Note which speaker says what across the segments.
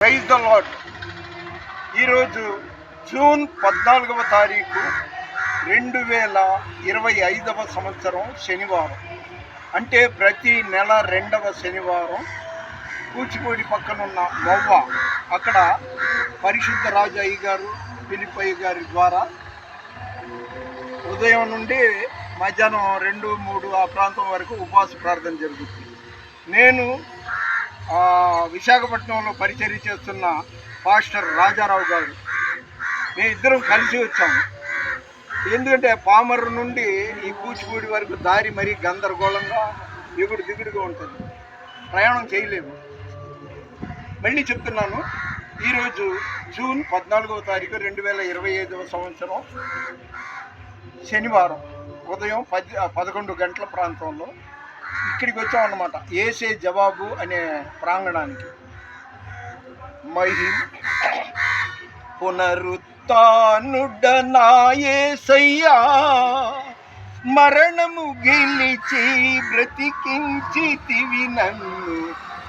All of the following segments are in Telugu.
Speaker 1: Praise the lord. ఈరోజు జూన్ 14వ తారీఖు 2025వ సంవత్సరం శనివారం. అంటే ప్రతి నెల 2వ శనివారం కూచిపూడి పక్కనున్న మొవ్వ అక్కడ పరిశుద్ధ రాజు అయ్య గారు పిలిపయ్య గారి ద్వారా ఉదయం నుండి మధ్యాహ్నం 2-3 ఆ ప్రాంతం వరకు ఉపవాస ప్రార్థన జరుగుతుంది. నేను విశాఖపట్నంలో పరిచర్య చేస్తున్న పాస్టర్ రాజారావు గారు మేమిద్దరం కలిసి వచ్చాము. ఎందుకంటే పామరు నుండి ఈ కూచిపూడి వరకు దారి మరీ గందరగోళంగా దిగుడుగా ఉంటుంది, ప్రయాణం చేయలేము. మళ్ళీ చెప్తున్నాను, ఈరోజు జూన్ 14వ తారీఖు 2025వ సంవత్సరం శనివారం ఉదయం 11 గంటల ప్రాంతంలో ఇక్కడికి వచ్చామన్నమాట. ఏసే జవాబు అనే ప్రాంగణానికి. మహిమ పునరుత్థానుడనా యేసయ్యా, మరణము గెలిచి బ్రతికించితివి నన్ను.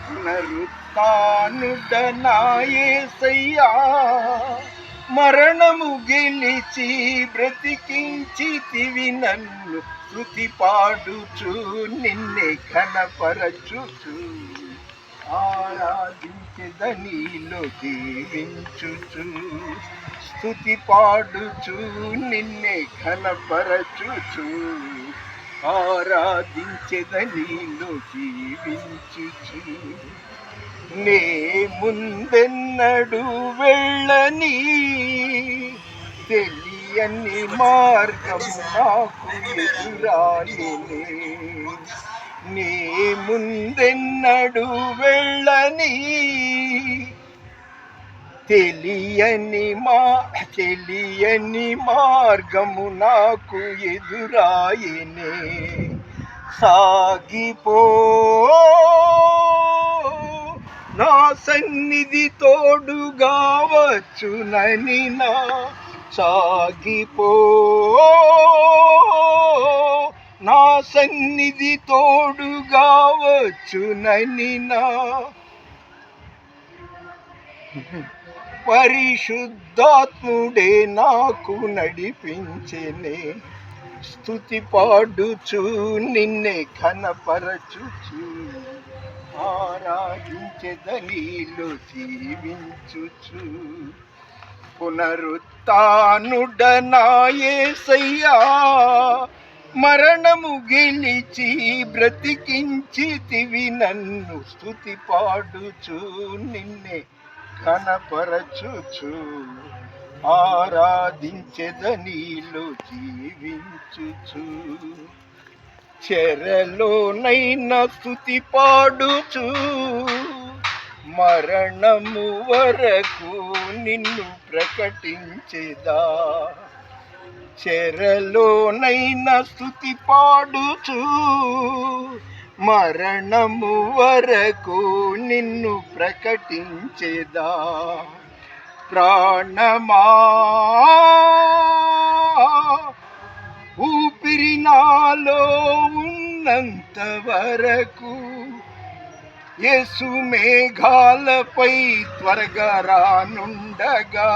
Speaker 1: పునరుత్థానుడనా యేసయ్యా, మరణము గెలిచి బ్రతికించితివి నన్ను. స్తుతి పాడుచు నిన్నే ఘనపరచుచు ఆరాధించెదనిలో దీవించుచు. స్తుతి పాడుచు నిన్నే ఘనపరచుచు ఆరాధించెదనిలో జీవించుచు. నే ముందెన్నడు వెళ్ళని తెలియని మార్గం నాకు ఎదురాయనే. నీ ముందెన్నడు వెళ్ళని తెలియని మార్గము నాకు ఎదురాయనే. సాగిపో నా సన్నిధి తోడుగా వచ్చునని నా. సాగిపో నా సన్నిధి తోడుగా వచ్చునని నా. పరిశుద్ధాత్ముడే నాకు నడిపించెనే. స్తుతి పాడుచు నిన్నే ఘనపరచుచు ఆరాధించెదనిలో జీవించుచు. పునరుత్థానుడనా యేసయ్యా, మరణము గెలిచి బ్రతికించితివి నన్ను. స్తుతి పాడుచు నిన్నే ఘనపరచుచు ఆరాధించెదనిలో జీవించుచు. చెరలోనైనా స్తుతి పాడుచు మరణము వరకు నిన్ను ప్రకటించెదా. చెరలోనైనా స్తుతి పాడుచు మరణము వరకు నిన్ను ప్రకటించెదా. ప్రాణమా ఊపిరి నాలో ఉన్నంత వరకు యేసు మేఘాలపై త్వరగా రానుండగా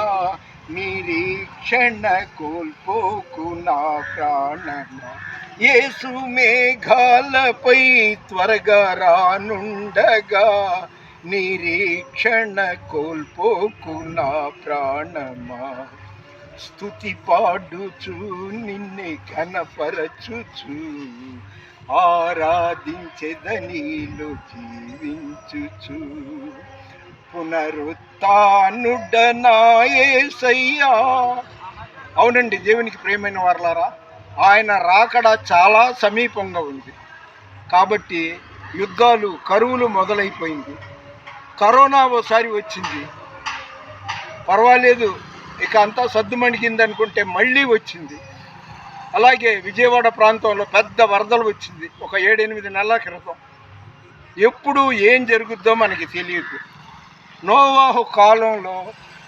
Speaker 1: నిరీక్షణ కోల్పోకు నా ప్రాణమా. యేసు మేఘాలపై త్వరగా రానుండగా నిరీక్షణ కోల్పోకు నా ప్రాణమా. స్తుతి పాడుచు నిన్నే ఘనపరచుచు ఆరాధించెదనిలో జీవించుచు. పునరుత్థానుడనా యేసయ్యా. అవునండి, దేవునికి ప్రియమైన వారలారా, ఆయన రాకడ చాలా సమీపంగా ఉంది. కాబట్టి యుద్ధాలు, కరువులు మొదలైపోయింది. కరోనా ఒకసారి వచ్చింది, పర్వాలేదు, ఇక అంతా సద్దుమణిగింది అనుకుంటే మళ్ళీ వచ్చింది. అలాగే విజయవాడ ప్రాంతంలో పెద్ద వరదలు వచ్చింది ఒక 7-8 నెలల క్రితం. ఎప్పుడు ఏం జరుగుద్దో మనకి తెలియదు. నోవాహు కాలంలో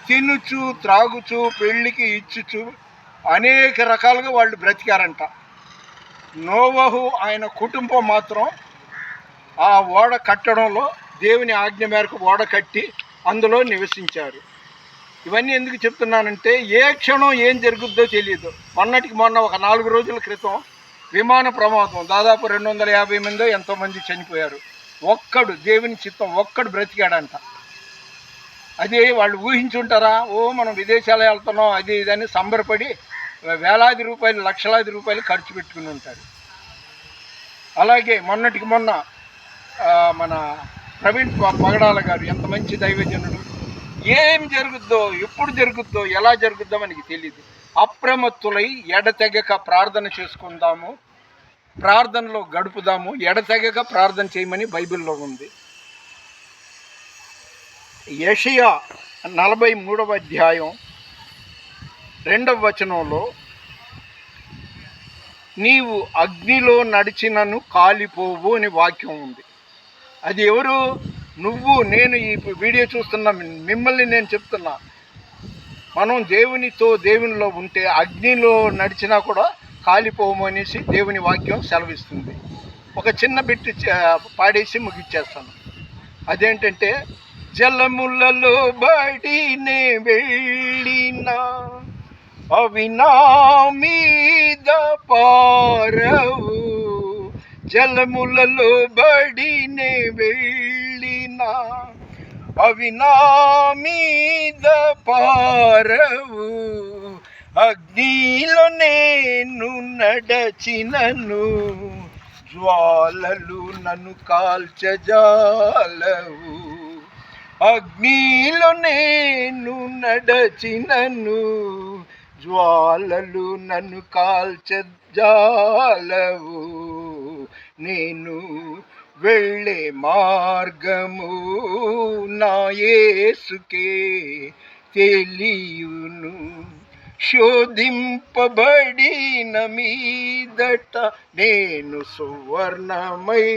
Speaker 1: తినుచు త్రాగుచు పెళ్ళికి ఇచ్చుచు అనేక రకాలుగా వాళ్ళు బ్రతికారంట. నోవాహు ఆయన కుటుంబం మాత్రం ఆ ఓడ కట్టడంలో దేవుని ఆజ్ఞ మేరకు ఓడ కట్టి అందులో నివసించారు. ఇవన్నీ ఎందుకు చెప్తున్నానంటే ఏ క్షణం ఏం జరుగుద్దో తెలియదు. మొన్న ఒక 4 రోజుల క్రితం విమాన ప్రమాదం, దాదాపు 250 మందో ఎంతోమంది చనిపోయారు. ఒక్కడు దేవుని చిత్తం, ఒక్కడు బ్రతికాడంట. అది వాళ్ళు ఊహించుంటారా? మనం విదేశాలు వెళ్తున్నాం అది ఇదని సంబరపడి వేలాది రూపాయలు, లక్షలాది రూపాయలు ఖర్చు పెట్టుకుని ఉంటారు. అలాగే మొన్న మన ప్రవీణ్ పగడాల గారు ఎంత మంచి దైవజనుడు. ఏం జరుగుద్దో, ఎప్పుడు జరుగుద్దో, ఎలా జరుగుద్దో మనకి తెలియదు. అప్రమత్తులై ఎడతెగక ప్రార్థన చేసుకుందాము, ప్రార్థనలో గడుపుదాము, ఎడతెగక ప్రార్థన చేయమని బైబిల్లో ఉంది. యెషయా 43వ అధ్యాయం 2వ వచనంలో నీవు అగ్నిలో నడిచినను కాలిపోవు అని వాక్యం ఉంది. అది ఎవరు? నువ్వు, నేను. ఈ వీడియో చూస్తున్నా మిమ్మల్ని నేను చెప్తున్నా, మనం దేవునిలో ఉంటే అగ్నిలో నడిచినా కూడా కాలిపోము అనేసి దేవుని వాక్యం సెలవిస్తుంది. ఒక చిన్న బిట్ పాడేసి ముగిచ్చేస్తాను. అదేంటంటే, జలములలో బడినే వెళ్ళినా అవి నా మీద పారవు, జలములలో బడినే వెళ్ళినా అవి నా మీద పారవు, అగ్నిలో నేను నడచినను జ్వాలలు నన్ను కాల్చజాలవు, అగ్నిలో నేను నడచినను జ్వాలలు నన్ను కాల్చజాలవు, నేను వెళ్ళే మార్గము నా యేసుకే తెలియును, శోధింపబడిన మీదట నేను సువర్ణమై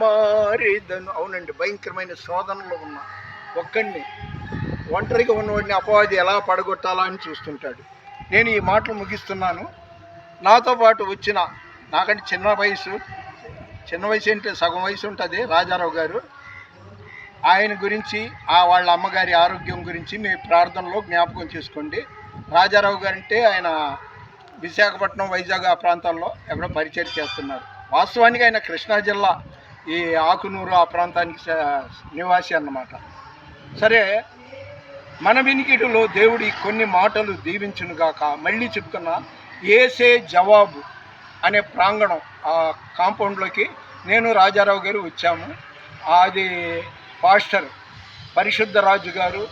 Speaker 1: మారేదను. అవునండి, భయంకరమైన శోధనలో ఉన్నా ఒక్కడిని, ఒంటరిగా ఉన్నవాడిని అపవాది ఎలా పడగొట్టాలా అని చూస్తుంటాడు. నేను ఈ మాటలు ముగిస్తున్నాను. నాతో పాటు వచ్చిన, నాకంటే చిన్న వయసు అంటే సగం వయసు ఉంటుంది, రాజారావు గారు. ఆయన గురించి, వాళ్ళ అమ్మగారి ఆరోగ్యం గురించి మీ ప్రార్థనలో జ్ఞాపకం చేసుకోండి. రాజారావు గారు అంటే ఆయన విశాఖపట్నం, వైజాగ్ ఆ ప్రాంతాల్లో ఎక్కడో పరిచయం చేస్తున్నారు. వాస్తవానికి ఆయన కృష్ణా జిల్లా ఈ ఆకునూరు ఆ ప్రాంతానికి నివాసి అన్నమాట. సరే, మన వినికిడిలో దేవుడి కొన్ని మాటలు దీవించునుగాక. మళ్ళీ చెప్తున్నా, ఏసే జవాబు అనే ప్రాంగణం ఆ కాంపౌండ్లోకి నేను రాజారావు గారు వచ్చాము. అది పాస్టర్ పరిశుద్ధ రాజు గారు,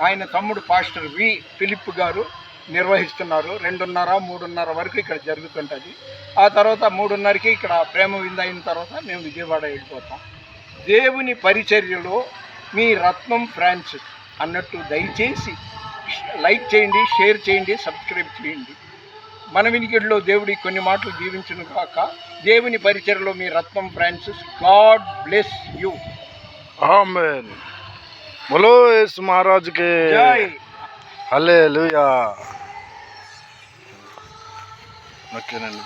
Speaker 1: ఆయన తమ్ముడు పాస్టర్ ఫిలిప్ గారు నిర్వహిస్తున్నారు. 2:30-3:30 వరకు ఇక్కడ జరుగుతుంటుంది. ఆ తర్వాత 3:30కి ఇక్కడ ప్రేమ విందు అయిన తర్వాత మేము విజయవాడ వెళ్ళిపోతాం. దేవుని పరిచర్యలో మీ రత్నం ఫ్రాన్సిస్ అన్నట్టు దయచేసి లైక్ చేయండి, షేర్ చేయండి, సబ్స్క్రైబ్ చేయండి. మన వినికిడిలో దేవుడి కొన్ని మాటలు దీవించును కాక. దేవుని పరిచర్యలో మీ Ratnam Francis. God bless you.
Speaker 2: ఆమేన్. బోలో యేసు మహారాజుకి
Speaker 1: జై.
Speaker 2: హల్లెలూయా. ఓకేనండి.